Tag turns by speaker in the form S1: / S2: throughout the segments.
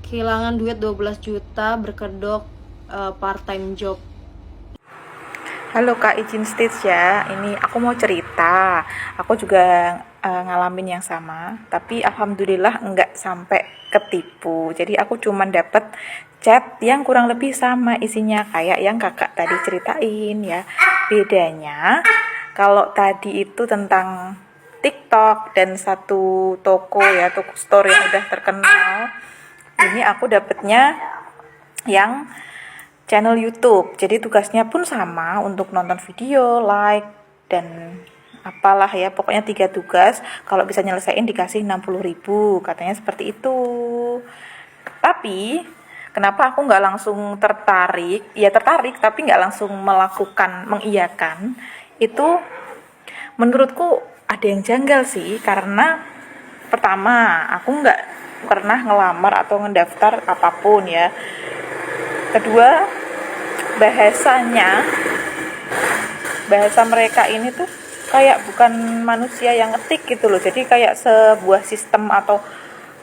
S1: kehilangan duit 12 juta berkedok part time job.
S2: Halo Kak, izin stage ya. Ini aku mau cerita. Aku juga ngalamin yang sama, tapi alhamdulillah enggak sampai ketipu. Jadi aku cuman dapet chat yang kurang lebih sama isinya kayak yang kakak tadi ceritain ya. Bedanya kalau tadi itu tentang TikTok dan satu toko ya, toko store yang udah terkenal. Ini aku dapetnya yang channel YouTube. Jadi tugasnya pun sama untuk nonton video, like, dan apalah ya, pokoknya 3 tugas. Kalau bisa nyelesain dikasih 60.000, katanya seperti itu. Tapi kenapa aku nggak langsung tertarik? Ya tertarik, tapi nggak langsung melakukan, mengiyakan. Itu menurutku ada yang janggal sih, karena pertama aku nggak pernah ngelamar atau ngedaftar apapun ya. Kedua, bahasa mereka ini tuh kayak bukan manusia yang ngetik gitu loh. Jadi kayak sebuah sistem atau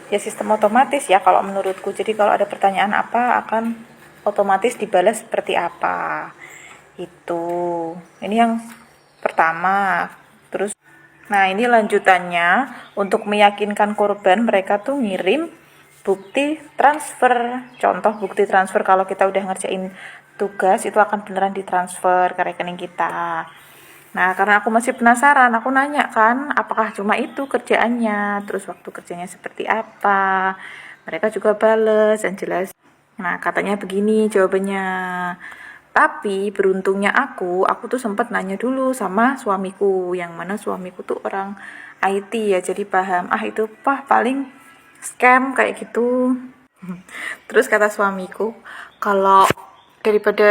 S2: ya sistem otomatis ya kalau menurutku. Jadi kalau ada pertanyaan apa akan otomatis dibalas seperti apa. Itu. Ini yang pertama. Terus nah, ini lanjutannya untuk meyakinkan korban, mereka tuh ngirim bukti transfer. Contoh bukti transfer kalau kita udah ngerjain tugas itu akan beneran ditransfer ke rekening kita. Nah, karena aku masih penasaran, aku nanya kan, apakah cuma itu kerjaannya, terus waktu kerjanya seperti apa. Mereka juga bales dan jelas. Nah, katanya begini jawabannya. Tapi beruntungnya aku tuh sempat nanya dulu sama suamiku, yang mana suamiku tuh orang IT ya, jadi paham. Itu paling scam kayak gitu. Terus kata suamiku, kalau daripada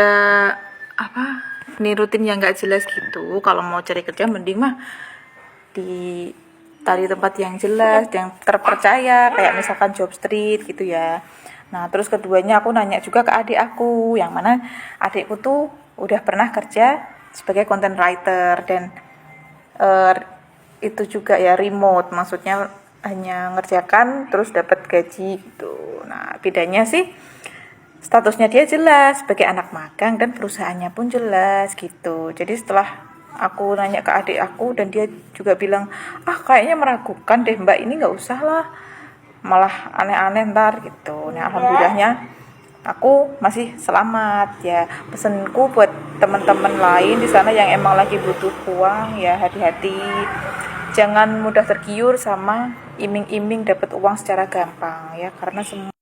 S2: nirutin yang nggak jelas gitu, kalau mau cari kerja mending mah di cari tempat yang jelas, yang terpercaya, kayak misalkan Jobstreet gitu ya. Nah, terus keduanya aku nanya juga ke adik aku, yang mana adikku tuh udah pernah kerja sebagai content writer dan itu juga ya remote, maksudnya hanya ngerjakan terus dapat gaji gitu. Nah, bedanya sih statusnya dia jelas sebagai anak magang dan perusahaannya pun jelas gitu. Jadi setelah aku nanya ke adik aku dan dia juga bilang, kayaknya meragukan deh mbak, ini nggak usah lah, malah aneh-aneh ntar gitu. Nah, alhamdulillahnya aku masih selamat ya. Pesenku buat teman-teman lain di sana yang emang lagi butuh uang ya, hati-hati, jangan mudah tergiur sama iming-iming dapat uang secara gampang ya, karena semua